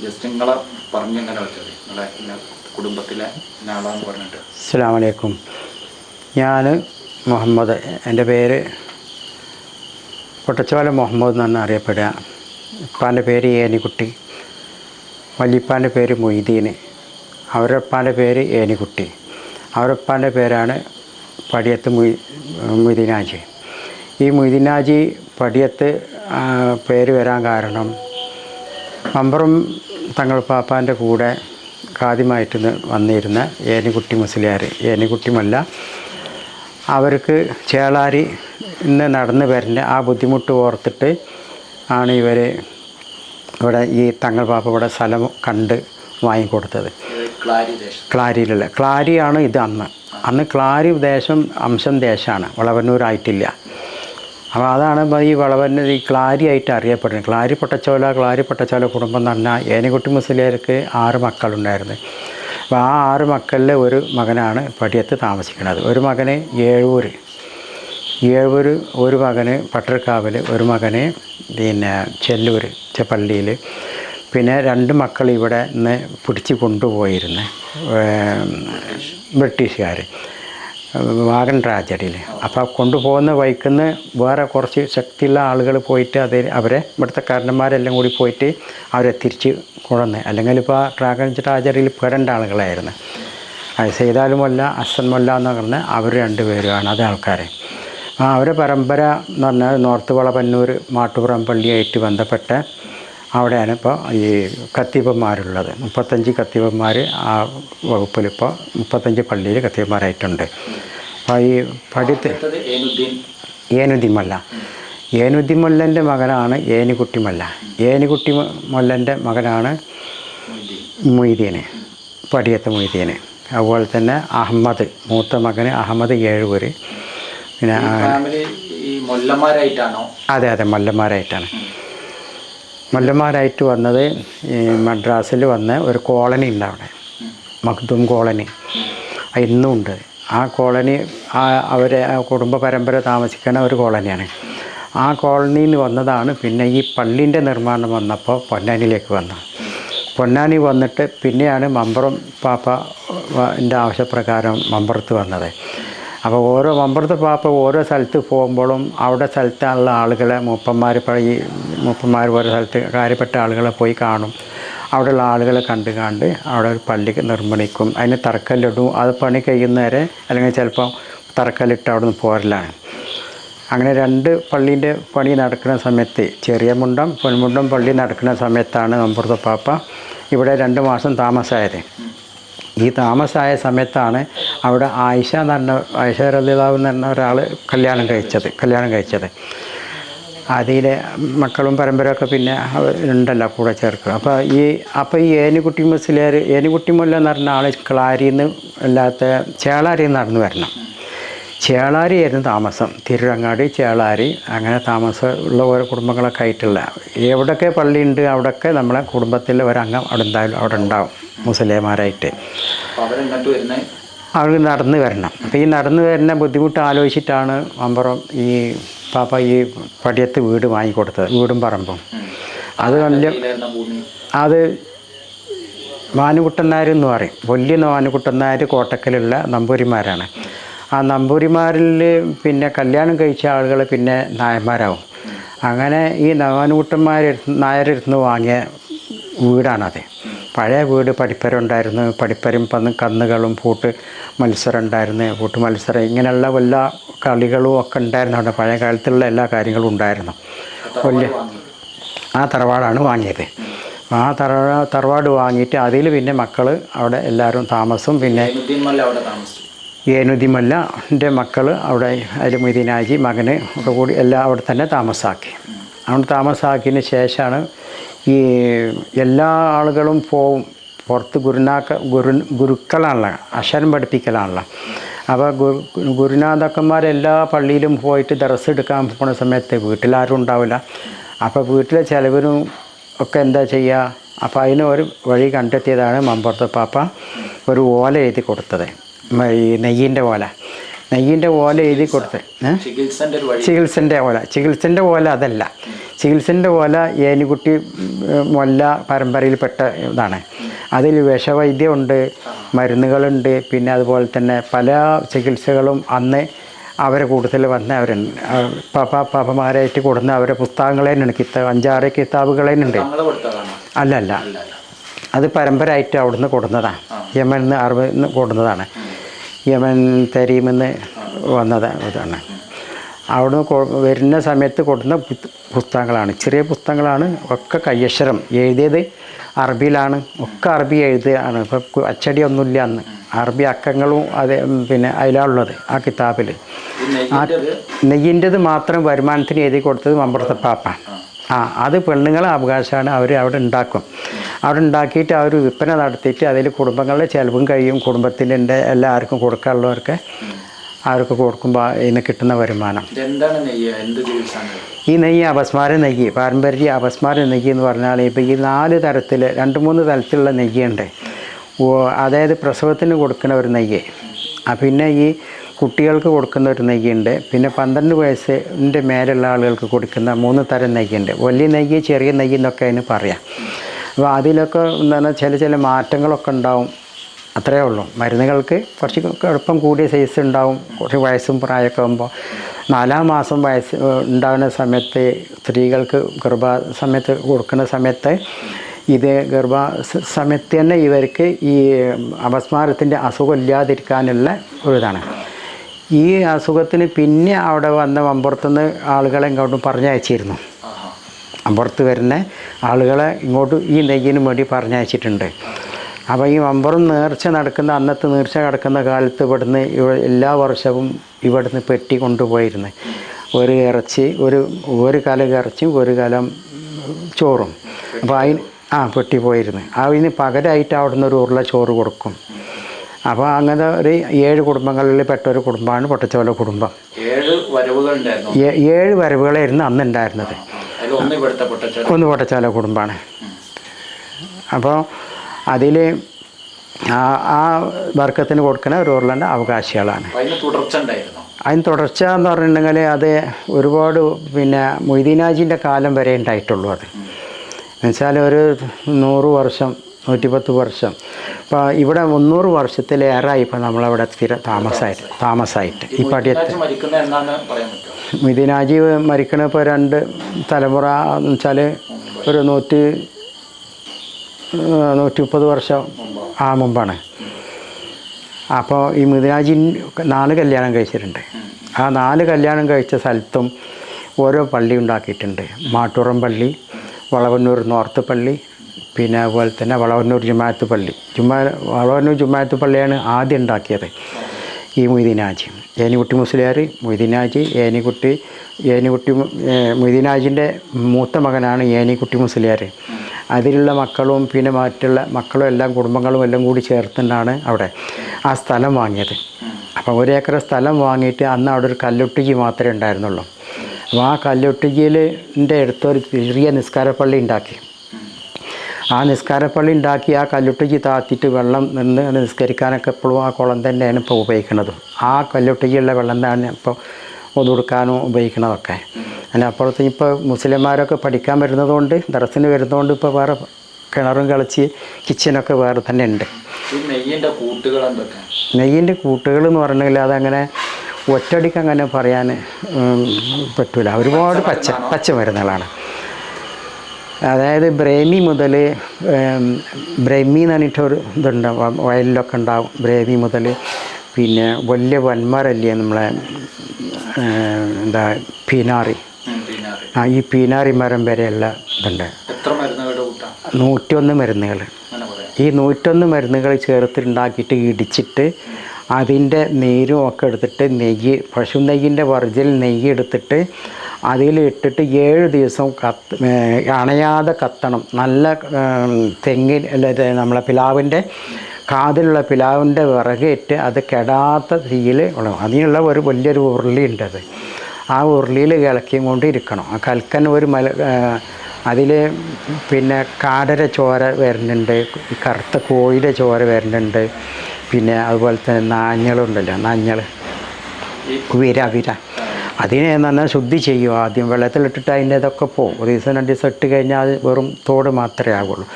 Just നിങ്ങളെ പറഞ്ഞെങ്ങനെ വെച്ചത് നിങ്ങളെ കുടുംബത്തിലെ ആളാന്ന് പറഞ്ഞിട്ട്. അസ്സലാമു അലൈക്കും. ഞാൻ മുഹമ്മദ്, എൻ്റെ പേര് പൊട്ടച്ചോല മുഹമ്മദ് എന്നാണ് അറിയപ്പെടുക. ഉപ്പാൻ്റെ പേര് ഏനിക്കുട്ടി, വല്യപ്പാൻ്റെ പേര് മൊയ്തീൻ, അവരുടെ ഉപ്പാൻ്റെ പേര് ഏനിക്കുട്ടി, അവരുടെ ഉപ്പാൻ്റെ പേരാണ് പടിയത്ത് മൊയ്തീനാജി. ഈ മൊയ്തീനാജി പടിയത്ത് പേര് വരാൻ കാരണം മമ്പുറം തങ്ങൾ പാപ്പാൻ്റെ കൂടെ ഖാദിമായിട്ട് വന്നിരുന്ന ഏനിക്കുട്ടി മുസ്ലിയാർ, ഏനിക്കുട്ടി മല്ല, അവർക്ക് ചേളാരി ഇന്ന് നടന്നു വരുന്ന ആ ബുദ്ധിമുട്ട് ഓർത്തിട്ട് ആണ് ഇവർ ഇവിടെ ഈ തങ്ങൾ പാപ്പ ഇവിടെ സ്ഥലം കണ്ട് വാങ്ങിക്കൊടുത്തത്. ക്ലാരിയിലുള്ള ക്ലാരിയാണ് ഇത്. അന്ന് ക്ലാരി ദേശം അംശം ദേശമാണ്, വളവന്നൂരായിട്ടില്ല. അപ്പോൾ അതാണ് ഈ വളവന്നൂർ ഈ ക്ലാരി ആയിട്ട് അറിയപ്പെടുന്നത്. ക്ലാരി പൊട്ടച്ചോല കുടുംബം എന്ന് പറഞ്ഞാൽ ഏനിക്കുട്ടി മുസ്ലിയാർക്ക് 6 മക്കളുണ്ടായിരുന്നു. അപ്പോൾ ആ 6 മക്കളിൽ ഒരു മകനാണ് പടിയത്ത് താമസിക്കുന്നത്. ഒരു മകന് ഏഴൂർ, ഒരു മകന് പട്ടർക്കാവിൽ, ഒരു മകന് പിന്നെ ചെല്ലൂർ പള്ളിയിൽ, പിന്നെ 2 മക്കൾ ഇവിടെ നിന്ന് പിടിച്ച് കൊണ്ടുപോയിരുന്നു ബ്രിട്ടീഷുകാർ വാഗൺ ട്രാജഡിയിൽ. അപ്പോൾ കൊണ്ടുപോകുന്ന വഴിക്കുന്ന് വേറെ കുറച്ച് ശക്തിയുള്ള ആളുകൾ പോയിട്ട് അവരെ ഇവിടുത്തെ കാരണന്മാരെല്ലാം കൂടി പോയിട്ട് അവരെ തിരിച്ച് കൊണ്ടുവന്ന്, അല്ലെങ്കിൽ ഇപ്പോൾ ഡ്രാഗൺ ട്രാജഡിയിൽ പെടേണ്ട ആളുകളായിരുന്നു. അത് സെയ്താലുമല്ല അസൻമല്ല എന്ന് പറഞ്ഞാൽ അവർ 2 പേരുമാണ് അത് ആൾക്കാരെ. അവരെ പരമ്പര എന്ന് പറഞ്ഞാൽ നോർത്ത് വളവന്നൂർ മാട്ടുപുറം പള്ളിയായിട്ട് ബന്ധപ്പെട്ട അവിടെയാണ് ഇപ്പോൾ ഈ കത്തീബന്മാരുള്ളത്. 35 കത്തീബന്മാർ ആ വകുപ്പിലിപ്പോൾ 35 പള്ളിയിൽ കത്തീബന്മാരായിട്ടുണ്ട്. അപ്പോൾ ഈ പടിയത്ത് ഏനുദ്ദീൻ മല്ല, ഏനുദ്ദീൻ മല്ലൻ്റെ മകനാണ് ഏനിക്കുട്ടി മല്ല, ഏനിക്കുട്ടി മല്ലൻ്റെ മകനാണ് മൊയ്തീൻ, പടിയത്ത് മൊയ്തീൻ. അതുപോലെ തന്നെ അഹമ്മദ്, മൂത്ത മകന് അഹമ്മദ് ഏഴൂർ. പിന്നെ അതെ മല്ലന്മാരായിട്ടാണ്. മല്ലന്മാരായിട്ട് വന്നത് ഈ മദ്രാസിൽ വന്ന ഒരു കോളനി ഉണ്ട് അവിടെ, മഖ്ദൂം കോളനി, ഇന്നും ഉണ്ട്. ആ കോളനി അവരെ കുടുംബ പരമ്പര താമസിക്കുന്ന ഒരു കോളനിയാണ്. ആ കോളനിയിൽ നിന്ന് വന്നതാണ്. പിന്നെ ഈ പള്ളീൻ്റെ നിർമ്മാണം വന്നപ്പോൾ പൊന്നാനിയിലേക്ക് വന്നു. പൊന്നാനി വന്നിട്ട് പിന്നെയാണ് മമ്പുറം പാപ്പൻ്റെ ആവശ്യപ്രകാരം മമ്പുറത്ത് വന്നത്. അപ്പോൾ മമ്പുറത്ത് പാപ്പ ഓരോ സ്ഥലത്ത് പോകുമ്പോഴും അവിടെ സ്ഥലത്തുള്ള ആളുകളെ മൂപ്പന്മാർ ഓരോ സ്ഥലത്ത് കാര്യപ്പെട്ട ആളുകളെ പോയി കാണും. അവിടെയുള്ള ആളുകളെ കണ്ട് അവിടെ ഒരു പള്ളി നിർമ്മിക്കും, അതിന് തറക്കല്ലിടും. അത് പണി കഴിയുന്നവരെ അല്ലെങ്കിൽ ചിലപ്പോൾ തറക്കല്ലിട്ട് അവിടെ നിന്ന് പോരലാണ്. അങ്ങനെ 2 പള്ളീൻ്റെ പണി നടക്കുന്ന സമയത്ത്, ചെറിയ മുണ്ടം പൊന്മുണ്ടം പള്ളി നടക്കുന്ന സമയത്താണ് മമ്പുറത്തെ പാപ്പ ഇവിടെ 2 മാസം താമസമായത്. ഈ താമസമായ സമയത്താണ് അവിടെ ആയിഷ റളിയല്ലാഹു എന്ന് പറഞ്ഞ ഒരാൾ കല്യാണം കഴിച്ചത്. അതിലെ മക്കളും പരമ്പരയൊക്കെ പിന്നെ ഉണ്ടല്ലോ കൂടെ ചേർക്കുക. അപ്പോൾ ഈ ഏനിക്കുട്ടി മുസ്ലിയാർ, ഏനിക്കുട്ടി മുല്ല എന്ന് പറഞ്ഞ ആൾ ക്ലാരിയിൽ നിന്ന് അല്ലാത്ത ചേളാരിയിൽ നിന്ന് നടന്നു വരണം. ചേളാരിയായിരുന്നു താമസം, തിരുരങ്ങാടി, ചേളാരി, അങ്ങനെ താമസമുള്ള ഓരോ കുടുംബങ്ങളൊക്കെ ആയിട്ടുള്ള എവിടെയൊക്കെ പള്ളിയുണ്ട് അവിടെയൊക്കെ നമ്മളെ കുടുംബത്തിൽ ഒരംഗം അവിടെ എന്തായാലും അവിടെ ഉണ്ടാവും മുസ്ലിംമാരായിട്ട്. അവർ നടന്നു വരണം. അപ്പോൾ ഈ നടന്നു വരുന്ന ബുദ്ധിമുട്ട് ആലോചിച്ചിട്ടാണ് മമ്പുറം ഈ പാപ്പ ഈ പടിയത്ത് വീട് വാങ്ങിക്കൊടുത്തത്, വീടും പറമ്പും. അത് മാനുകുട്ടൻ നായർ എന്ന് പറയും. വലിയ മാനുകുട്ടൻ നായർ കോട്ടക്കലുള്ള നമ്പൂരിമാരാണ്. ആ നമ്പൂരിമാരിൽ പിന്നെ കല്യാണം കഴിച്ച ആളുകൾ പിന്നെ നായന്മാരാവും. അങ്ങനെ ഈ നായരിരുന്ന് വാങ്ങിയ വീടാണത്. പഴയ വീട് പടിപ്പര ഉണ്ടായിരുന്നു. പടിപ്പരയും കന്നുകളും പൂട്ട് മത്സരം ഉണ്ടായിരുന്നു. പൂട്ട് മത്സരം ഇങ്ങനെയുള്ള എല്ലാ കളികളും ഒക്കെ ഉണ്ടായിരുന്നു. അവിടെ പഴയ കാലത്തുള്ള എല്ലാ കാര്യങ്ങളും ഉണ്ടായിരുന്നു. വലിയ ആ തറവാടാണ് വാങ്ങിയത്. ആ തറവാട് വാങ്ങിയിട്ട് അതിൽ പിന്നെ മക്കൾ അവിടെ എല്ലാവരും താമസം. പിന്നെ ഏനുദ്ദീൻ മല്ലൻ്റെ മക്കൾ അവിടെ മൊയ്തീനാജി മകന് ഒക്കെ കൂടി എല്ലാം അവിടെ തന്നെ താമസാക്കി. അവിടെ താമസാക്കിയതിന് ശേഷമാണ് ഈ എല്ലാ ആളുകളും പോവും. പുറത്ത് ഗുരുക്കളാണല്ലോ, അക്ഷരം പഠിപ്പിക്കലാണല്ലോ. അപ്പോൾ ഗുരുനാഥക്കന്മാരെല്ലാ പള്ളിയിലും പോയിട്ട് ദർസ് എടുക്കാൻ പോകുന്ന സമയത്ത് വീട്ടിലാരും ഉണ്ടാവില്ല. അപ്പോൾ വീട്ടിലെ ചിലവരും ഒക്കെ എന്താ ചെയ്യുക? അപ്പോൾ അതിന് ഒരു വഴി കണ്ടെത്തിയതാണ് മമ്പുറത്തെ പാപ്പ ഒരു ഓല എഴുതി കൊടുത്തത്, ഈ നെയ്യിൻ്റെ ഓല. നെയ്യിൻ്റെ ഓല എഴുതി കൊടുത്ത് ചികിത്സൻ്റെ ഓല അതല്ല. ചികിത്സൻ്റെ ഓല ഏനിക്കുട്ടി മൊല്ല പരമ്പരയിൽപ്പെട്ട ഇതാണ്. അതിൽ വിഷവൈദ്യമുണ്ട്, മരുന്നുകളുണ്ട്, പിന്നെ അതുപോലെ തന്നെ പല ചികിത്സകളും അന്ന് അവരെ കൂടുതൽ വന്ന അവരുണ്ട്. പാപ്പമാരായിട്ട് കൊടുന്ന അവരെ പുസ്തകങ്ങൾ തന്നെയാണ്, 5-6 കിതാബുകൾ ഉണ്ട്. അല്ല, അത് പരമ്പരയായിട്ട് അവിടുന്ന് കൊടുന്നതാണ്. യമനിൽ നിന്ന് കൊടുന്നതാണ്. യമൻ തരീമെന്ന് ഇതാണ്. അവിടുന്ന് വരുന്ന സമയത്ത് കൊടുക്കുന്ന പുസ്തകങ്ങളാണ്. ചെറിയ പുസ്തകങ്ങളാണ്, ഒക്കെ കയ്യക്ഷരം എഴുതിയത് അറബിയിലാണ്. ഒക്കെ അറബി എഴുതുകയാണ്. ഇപ്പോൾ അച്ചടിയൊന്നുമില്ല അന്ന്. അറബി അക്കങ്ങളും അത് പിന്നെ അതിലാണുള്ളത് ആ കിതാബിൽ. ആ നെയ്യിൻ്റെത് മാത്രം വരുമാനത്തിന് എഴുതി കൊടുത്തത് മമ്പുറത്തെ പാപ്പ. അത് പെണ്ണുങ്ങളെ അവകാശമാണ്. അവർ അവിടെ ഉണ്ടാക്കും. അവിടെ ഉണ്ടാക്കിയിട്ട് അവർ വിൽപ്പന നടത്തിയിട്ട് അതിൽ കുടുംബങ്ങളുടെ ചിലവും കഴിയും. കുടുംബത്തിൻ്റെ എല്ലാവർക്കും കൊടുക്കാനുള്ളവർക്ക് അവർക്ക് കൊടുക്കുമ്പോൾ ഇതിന് കിട്ടുന്ന വരുമാനം. ഈ നെയ്യ് അപസ്മാര നെയ്യ്, പാരമ്പര്യ അപസ്മാര നെയ്യ് എന്ന് പറഞ്ഞാൽ ഇപ്പോൾ ഈ 4 തരത്തിൽ 2-3 തരത്തിലുള്ള നെയ്യുണ്ട്. അതായത് പ്രസവത്തിന് കൊടുക്കുന്ന ഒരു നെയ്യ്, പിന്നെ ഈ കുട്ടികൾക്ക് കൊടുക്കുന്ന ഒരു നെയ്യുണ്ട്, പിന്നെ 12 വയസ്സിൻ്റെ മേലുള്ള ആളുകൾക്ക് കൊടുക്കുന്ന 3 തരം നെയ്യുണ്ട്. വലിയ നെയ്യ്, ചെറിയ നെയ്യ് എന്നൊക്കെ അതിന് പറയാം. അപ്പോൾ അതിലൊക്കെ എന്താ പറഞ്ഞാൽ ചില മാറ്റങ്ങളൊക്കെ ഉണ്ടാവും, അത്രയേ ഉള്ളൂ. മരുന്നുകൾക്ക് കുറച്ച് എളുപ്പം കൂടിയ സൈസ് ഉണ്ടാവും. കുറച്ച് വയസ്സും പ്രായമൊക്കെ ആകുമ്പോൾ 4-ാം മാസം വയസ്സ് ഉണ്ടാകുന്ന സമയത്ത് സ്ത്രീകൾക്ക് ഗർഭസമയത്ത് കൊടുക്കുന്ന സമയത്ത് ഇത് സമയത്ത് തന്നെ ഇവർക്ക് ഈ അപസ്മാരത്തിൻ്റെ അസുഖം ഇല്ലാതിരിക്കാനുള്ള ഒരു ഇതാണ്. ഈ അസുഖത്തിന് പിന്നെ അവിടെ വന്ന മമ്പുറത്തുനിന്ന് ആളുകളെ ഇങ്ങോട്ട് പറഞ്ഞയച്ചിരുന്നു. മമ്പുറത്ത് വരുന്ന ആളുകളെ ഇങ്ങോട്ട് ഈ നെയ്യിന് വേണ്ടി പറഞ്ഞയച്ചിട്ടുണ്ട്. അപ്പോൾ ഈ മമ്പുറം നേർച്ച നടക്കുന്ന അന്നത്തെ നേർച്ച നടക്കുന്ന കാലത്ത് ഇവിടുന്ന് എല്ലാ വർഷവും ഇവിടുന്ന് പെട്ടി കൊണ്ടുപോയിരുന്നു. ഒരു ഇറച്ചി, ഒരു കലം ഇറച്ചിയും 1 കലം ചോറും. അപ്പോൾ പെട്ടി പോയിരുന്നു. അതിന് പകരമായിട്ട് അവിടുന്ന് ഒരു ഉരുള ചോറ് കൊടുക്കും. അപ്പോൾ അങ്ങനെ ഒരു 7 കുടുംബങ്ങളിൽ പെട്ട ഒരു കുടുംബമാണ് പൊട്ടച്ചോല കുടുംബം. 7 വരവുകളായിരുന്നു അന്ന് ഉണ്ടായിരുന്നത്. ഒന്ന് പൊട്ടച്ചോല കുടുംബമാണ്. അപ്പോൾ അതിൽ ആ വർക്കത്തിന് കൊടുക്കുന്ന ഒരു ഉരുളൻ്റെ അവകാശികളാണ്. അതിന് തുടർച്ച എന്ന് പറഞ്ഞിട്ടുണ്ടെങ്കിൽ അത് ഒരുപാട് പിന്നെ മൊയ്തീനാജിൻ്റെ കാലം വരെ ഉണ്ടായിട്ടുള്ളൂ. അത് എന്നുവെച്ചാൽ ഒരു 100 വർഷം 110 വർഷം. ഇപ്പോൾ ഇവിടെ 300 വർഷത്തിലേറായി ഇപ്പോൾ നമ്മളവിടെ താമസമായിട്ട് ഈ പടിയത്ത്. മൊയ്തീനാജി മരിക്കണ ഇപ്പോൾ 2 തലമുറ എന്ന് വെച്ചാൽ ഒരു 130 വർഷം മുമ്പാണ്. അപ്പോൾ ഈ മൊയ്തീനാജി 4 കല്യാണം കഴിച്ചിട്ടുണ്ട്. ആ 4 കല്യാണം കഴിച്ച സ്ഥലത്തും ഓരോ പള്ളി ഉണ്ടാക്കിയിട്ടുണ്ട്. മാട്ടൂറം പള്ളി, വളവന്നൂർ നോർത്ത് പള്ളി, പിന്നെ അതുപോലെ തന്നെ വളവന്നൂർ ജുമാഅത്ത് പള്ളി. വളവന്നൂർ ജുമാഅത്ത് പള്ളിയാണ് ആദ്യം ഉണ്ടാക്കിയത് ഈ മൊയ്തീനാജി. ഏനിക്കുട്ടി മുസ്ലിയാർ, മൊയ്തീനാജി, ഏനിക്കുട്ടി മൊയ്തീനാജിൻ്റെ മൂത്ത മകനാണ് ഏനിക്കുട്ടി മുസ്ലിയാർ. അതിലുള്ള മക്കളും പിന്നെ മറ്റുള്ള മക്കളും എല്ലാം കുടുംബങ്ങളും എല്ലാം കൂടി ചേർത്തിട്ടാണ് അവിടെ ആ സ്ഥലം വാങ്ങിയത്. അപ്പോൾ 1 ഏക്കർ സ്ഥലം വാങ്ങിയിട്ട് അന്ന് അവിടെ ഒരു കല്ലൊട്ടിജി മാത്രമേ ഉണ്ടായിരുന്നുള്ളൂ. അപ്പോൾ ആ കല്ലൊട്ടിജിൻ്റെ അടുത്തൊരു ചെറിയ നിസ്കാരപ്പള്ളി ഉണ്ടാക്കി. ആ നിസ്കാരപ്പള്ളി ഉണ്ടാക്കി ആ കല്ലൊട്ടിജി താത്തിയിട്ട് വെള്ളം നിന്ന് നിസ്കരിക്കാനൊക്കെ എപ്പോഴും ആ കുളം തന്നെയാണ് ഇപ്പോൾ ഉപയോഗിക്കുന്നത്. ആ കല്ലൊട്ടിജിയുള്ള വെള്ളം തന്നെ ഇപ്പോൾ ഒതുകൊടുക്കാനും ഉപയോഗിക്കണതൊക്കെ. അതിനപ്പുറത്ത് ഇപ്പോൾ മുസ്ലിംമാരൊക്കെ പഠിക്കാൻ വരുന്നതുകൊണ്ട്, ദർസിന് വരുന്നതുകൊണ്ട് ഇപ്പോൾ വേറെ കിണറും കളിച്ച് കിച്ചനൊക്കെ വേറെ തന്നെ ഉണ്ട്. നെയ്യിൻ്റെ കൂട്ടുകൾ എന്ന് പറഞ്ഞാൽ അതങ്ങനെ ഒറ്റയടിക്ക് അങ്ങനെ പറയാൻ പറ്റില്ല. ഒരുപാട് പച്ചമരുന്നുകളാണ്. അതായത് ബ്രേമി മുതൽ ബ്രഹ്മി എന്ന് പറഞ്ഞിട്ടൊരു ഇതുണ്ട്, വയലിലൊക്കെ ഉണ്ടാവും. ബ്രേമി മുതൽ പിന്നെ വലിയ വന്മാരല്ലേ നമ്മളെ പീനാറി, ഈ പീനാറി മരം വരെയുള്ള ഇതുണ്ട്. 101 മരുന്നുകൾ. ഈ 101 മരുന്നുകൾ ചേർത്തുണ്ടാക്കിയിട്ട് ഇടിച്ചിട്ട് അതിൻ്റെ നീരും ഒക്കെ എടുത്തിട്ട് പശു നെയ്യിൻ്റെ വർജിൽ നെയ്യ് എടുത്തിട്ട് അതിലിട്ടിട്ട് 7 ദിവസം അണയാതെ കത്തണം. നല്ല തെങ്ങിൽ നമ്മളെ പിലാവിൻ്റെ കാതിലുള്ള പിലാവിൻ്റെ വിറകിട്ട് അത് കെടാത്ത തീയിൽ ഉള്ളു. അതിനുള്ള ഒരു വലിയൊരു ഉരുളിയുണ്ട്. ആ ഉരുളിയിൽ ഇളക്കിയും കൊണ്ട് ഇരിക്കണം. ആ കൽക്കൻ അതിൽ പിന്നെ കാടര ചോര വരുന്നുണ്ട്, കറുത്ത കോഴിയുടെ ചോര വരുന്നുണ്ട്, പിന്നെ അതുപോലെ തന്നെ നാഞ്ഞളുണ്ടല്ലോ, വിര അതിനെ പറഞ്ഞാൽ ശുദ്ധി ചെയ്യും. ആദ്യം വെള്ളത്തിലിട്ടിട്ട് അതിൻ്റെ ഇതൊക്കെ പോകും. ഒരു ദിവസം 2 ദിവസം ഇട്ട് കഴിഞ്ഞാൽ അത് വെറും തോട് മാത്രമേ ആകുള്ളൂ.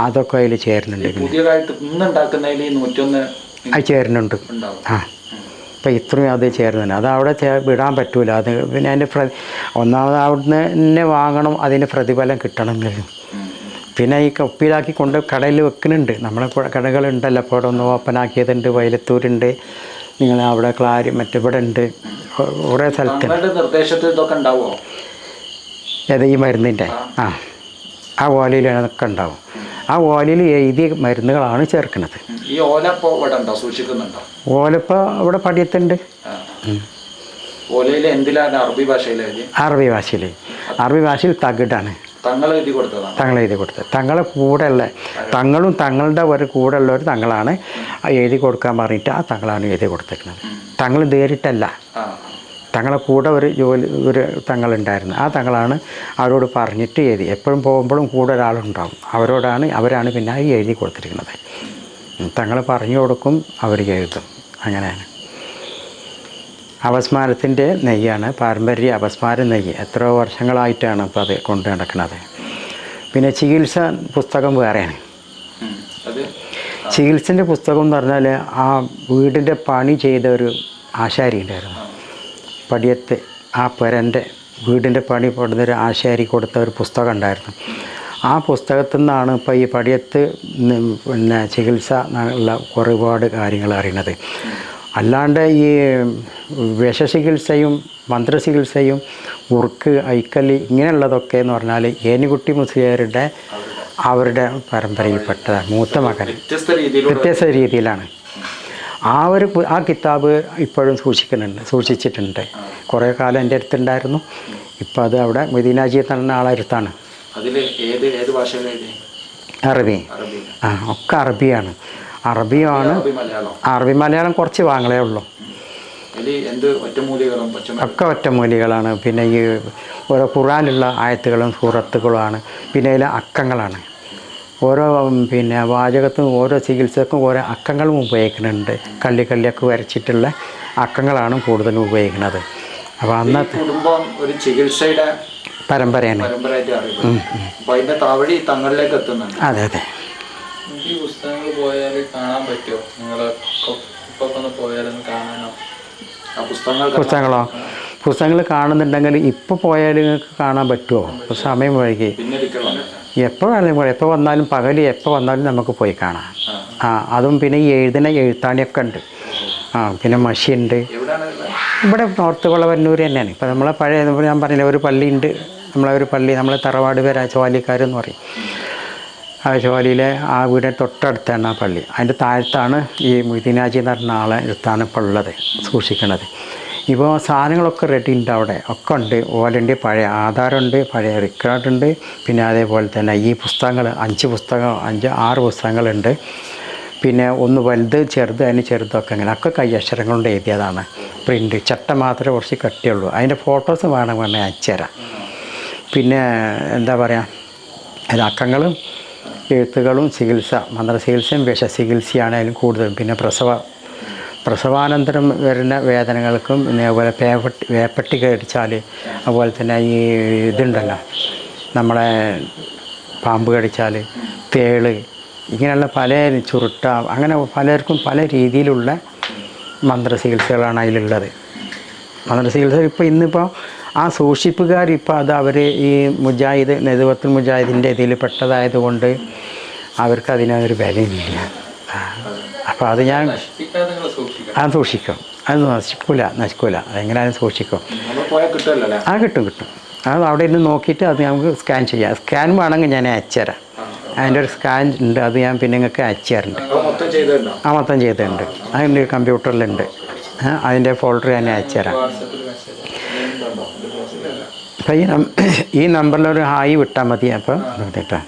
അതൊക്കെ അതിൽ ചേരുന്നുണ്ട്. അത് ചേരുന്നുണ്ട്. അപ്പോൾ ഇത്രയും അത് ചേരുന്നുണ്ട്. അത് അവിടെ വിടാൻ പറ്റൂല. അത് പിന്നെ അതിൻ്റെ ഒന്നാമത് അവിടുന്ന് തന്നെ വാങ്ങണം, അതിന് പ്രതിഫലം കിട്ടണമെങ്കിൽ. പിന്നെ ഈ കുപ്പിയിലാക്കി കൊണ്ട് കടയിൽ വെക്കുന്നുണ്ട്. നമ്മളെ കടകളുണ്ടല്ലോ, ഇപ്പോൾ ഇവിടെ ഒന്ന് ഓപ്പണാക്കിയതുണ്ട്, വൈലത്തൂരുണ്ട്, നിങ്ങൾ അവിടെ മറ്റിവിടെ ഉണ്ട്, കുറേ സ്ഥലത്ത്. നിർദ്ദേശത്തിൽ ഇതൊക്കെ ഉണ്ടാവുമോ? ഏത് ഈ മരുന്നിൻ്റെ ആ ഓലയിൽ അതൊക്കെ ഉണ്ടാവും. ആ ഓലയിൽ എഴുതിയ മരുന്നുകളാണ് ചേർക്കുന്നത്. ഈ ഓല ഇപ്പോൾ ഇവിടെ ഉണ്ടോ, സൂക്ഷിക്കുന്നുണ്ടോ? ഓല ഇപ്പോൾ ഇവിടെ പടിയത്തുണ്ട്. ഓലയിൽ എന്തിലാണ്? അറബി ഭാഷയിൽ. അറബി ഭാഷയിൽ തകിടാണ്. തങ്ങൾ എഴുതി കൊടുത്തത്. തങ്ങളെ കൂടെയുള്ള തങ്ങളും തങ്ങളുടെ ഒരു കൂടെയുള്ളവർ തങ്ങളാണ് എഴുതി കൊടുക്കാൻ പറഞ്ഞിട്ട് ആ തങ്ങളാണ് എഴുതി കൊടുത്തേക്കുന്നത്. തങ്ങൾ നേരിട്ടല്ല, തങ്ങളെ കൂടെ ഒരു തങ്ങളുണ്ടായിരുന്നു. ആ തങ്ങളാണ് അവരോട് പറഞ്ഞിട്ട് എഴുതി. എപ്പോഴും പോകുമ്പോഴും കൂടെ ഒരാളുണ്ടാവും. അവരാണ് പിന്നെ എഴുതി കൊടുത്തിരിക്കുന്നത്. തങ്ങൾ പറഞ്ഞു കൊടുക്കും, അവർ എഴുതും. അങ്ങനെയാണ്. അപസ്മാരത്തിൻ്റെ നെയ്യാണ്, പാരമ്പര്യ അപസ്മാര നെയ്യ്. എത്രയോ വർഷങ്ങളായിട്ടാണ് ഇപ്പോൾ അത് കൊണ്ട് നടക്കുന്നത്. പിന്നെ ചികിത്സ പുസ്തകം വേറെയാണ്. ചികിത്സൻ്റെ പുസ്തകം എന്ന് പറഞ്ഞാൽ ആ വീടിൻ്റെ പണി ചെയ്ത ഒരു ആശാരി ഉണ്ടായിരുന്നു പടിയത്ത്. ആ പുരൻ്റെ വീടിൻ്റെ പണി കൊടുത്തൊരു ആശാരി കൊടുത്ത ഒരു പുസ്തകം ഉണ്ടായിരുന്നു. ആ പുസ്തകത്തിൽ നിന്നാണ് ഇപ്പോൾ ഈ പടിയത്ത് പിന്നെ ചികിത്സ ഉള്ള ഒരുപാട് കാര്യങ്ങൾ അറിയുന്നത്. അല്ലാണ്ട് ഈ വിഷചികിത്സയും മന്ത്രചികിത്സയും ഉറുക്ക് ഐക്കല് ഇങ്ങനെയുള്ളതൊക്കെ എന്ന് പറഞ്ഞാൽ ഏനിക്കുട്ടി മുസ്ലിയാരുടെ അവരുടെ പരമ്പരയിൽപ്പെട്ടതാണ്. മൂത്ത മകൻ വ്യത്യസ്ത രീതിയിലാണ്. ആ കിതാബ് ഇപ്പോഴും സൂക്ഷിച്ചിട്ടുണ്ട്. കുറേ കാലം എൻ്റെ അടുത്തുണ്ടായിരുന്നു. ഇപ്പോൾ അത് അവിടെ മദീനാജി എന്ന ആളടുത്താണ്. അറബി. ഒക്കെ അറബിയാണ്. അറബി മലയാളം കുറച്ച് വാങ്ങളേ ഉള്ളൂ. ഒക്കെ ഒറ്റമൂലികളാണ്. പിന്നെ ഈ ഓരോ ഖുർആനിലുള്ള ആയത്തുകളും സൂറത്തുകളുമാണ്. പിന്നെ അതിലെ അക്കങ്ങളാണ്. ഓരോ പിന്നെ വാചകത്തും ഓരോ ചികിത്സക്കും ഓരോ അക്കങ്ങളും ഉപയോഗിക്കുന്നുണ്ട്. കള്ളിയൊക്കെ വരച്ചിട്ടുള്ള അക്കങ്ങളാണ് കൂടുതലും ഉപയോഗിക്കുന്നത്. അപ്പോൾ അന്നത്തെ ഒരു ചികിത്സയുടെ പരമ്പരയാണ്. അതെ. ഈ പുസ്തകങ്ങൾ പോയാൽ കാണാൻ പറ്റുമോ? പുസ്തകങ്ങൾ കാണുന്നുണ്ടെങ്കിൽ ഇപ്പോൾ പോയാൽ നിങ്ങൾക്ക് കാണാൻ പറ്റുമോ? സമയം വൈകി. എപ്പോൾ വന്നാലും പകൽ എപ്പോൾ വന്നാലും നമുക്ക് പോയി കാണാം. അതും പിന്നെ ഈ എഴുത്താണിയൊക്കെ ഉണ്ട്. പിന്നെ മഷിയുണ്ട്. ഇവിടെ നോർത്ത് കൊളവന്നൂർ തന്നെയാണ്. ഇപ്പോൾ നമ്മളെ പഴയ ഞാൻ പറഞ്ഞില്ല, ഒരു പള്ളിയുണ്ട്. നമ്മളെ തറവാട് പേര് ചോലിക്കാരെന്ന് പറയും. ആ ചോലിയിലെ ആ വീടിൻ്റെ തൊട്ടടുത്താണ് ആ പള്ളി. അതിൻ്റെ താഴത്താണ് ഈ മൊയ്തീനാജി എന്ന് പറഞ്ഞ ആളെ അടുത്താണ് ഇപ്പോൾ ഉള്ളത്, സൂക്ഷിക്കുന്നത്. ഇപ്പോൾ സാധനങ്ങളൊക്കെ റെഡി ഉണ്ട്, അവിടെ ഒക്കെ ഉണ്ട്. ഓലുണ്ട്, പഴയ ആധാരമുണ്ട്, പഴയ റിക്കാർഡുണ്ട്. പിന്നെ അതേപോലെ തന്നെ ഈ പുസ്തകങ്ങൾ 6 പുസ്തകങ്ങളുണ്ട്. പിന്നെ ഒന്ന് വലുത്, ചെറുത്, അതിന് ചെറുതൊക്കെ അങ്ങനെ ഒക്കെ കൈയക്ഷരം കൊണ്ട് എഴുതിയതാണ്. പ്രിൻ്റ് ചട്ട മാത്രമേ കുറച്ച് കട്ടിയുള്ളൂ. അതിൻ്റെ ഫോട്ടോസ് വേണമെങ്കിൽ അയച്ചുതരാം. പിന്നെ എന്താ പറയുക, അത് അക്കങ്ങളും എഴുത്തുകളും ചികിത്സ, മന്ത്രചികിത്സയും വിഷചികിത്സയാണ് അതിലും കൂടുതലും. പിന്നെ പ്രസവാനന്തരം വരുന്ന വേദനകൾക്കും, പിന്നെ അതുപോലെ വേപ്പട്ടി കടിച്ചാൽ, അതുപോലെ തന്നെ ഈ ഇതുണ്ടല്ലോ നമ്മളെ പാമ്പ് കടിച്ചാൽ, തേള്, ഇങ്ങനെയുള്ള പല ചുരുട്ട, അങ്ങനെ പലർക്കും പല രീതിയിലുള്ള മന്ത്രചികിത്സകളാണ് അതിലുള്ളത്. മന്ത്രചികിത്സ ഇന്നിപ്പോൾ ആ സൂക്ഷിപ്പുകാർ അത് അവർ ഈ മുജാഹിദ് നെതുവത്തുൽ മുജാഹിദിൻ്റെ ഇതിൽ പെട്ടതായതുകൊണ്ട് അവർക്ക് അതിനൊരു വിലയില്ല. അപ്പോൾ അത് ഞാൻ സൂക്ഷിക്കും. അത് നശിക്കൂല. അതെങ്ങനെയാലും സൂക്ഷിക്കും. കിട്ടും. അത് അവിടെ ഇരുന്ന് നോക്കിയിട്ട് അത് നമുക്ക് സ്കാൻ ചെയ്യാം. സ്കാൻ വേണമെങ്കിൽ ഞാൻ അയച്ചുതരാം. അതിൻ്റെ ഒരു സ്കാൻ ഉണ്ട്, അത് ഞാൻ പിന്നെ നിങ്ങൾക്ക് അയച്ചു തരുന്നുണ്ട്. മൊത്തം ചെയ്തിട്ടുണ്ട്. അതിൻ്റെ കമ്പ്യൂട്ടറിലുണ്ട്. അതിൻ്റെ ഫോൾഡർ ഞാൻ അയച്ചുതരാം. അപ്പോൾ ഈ നമ്പറിലൊരു ഹായ് വിട്ടാൽ മതി. അപ്പോൾ കേട്ടോ.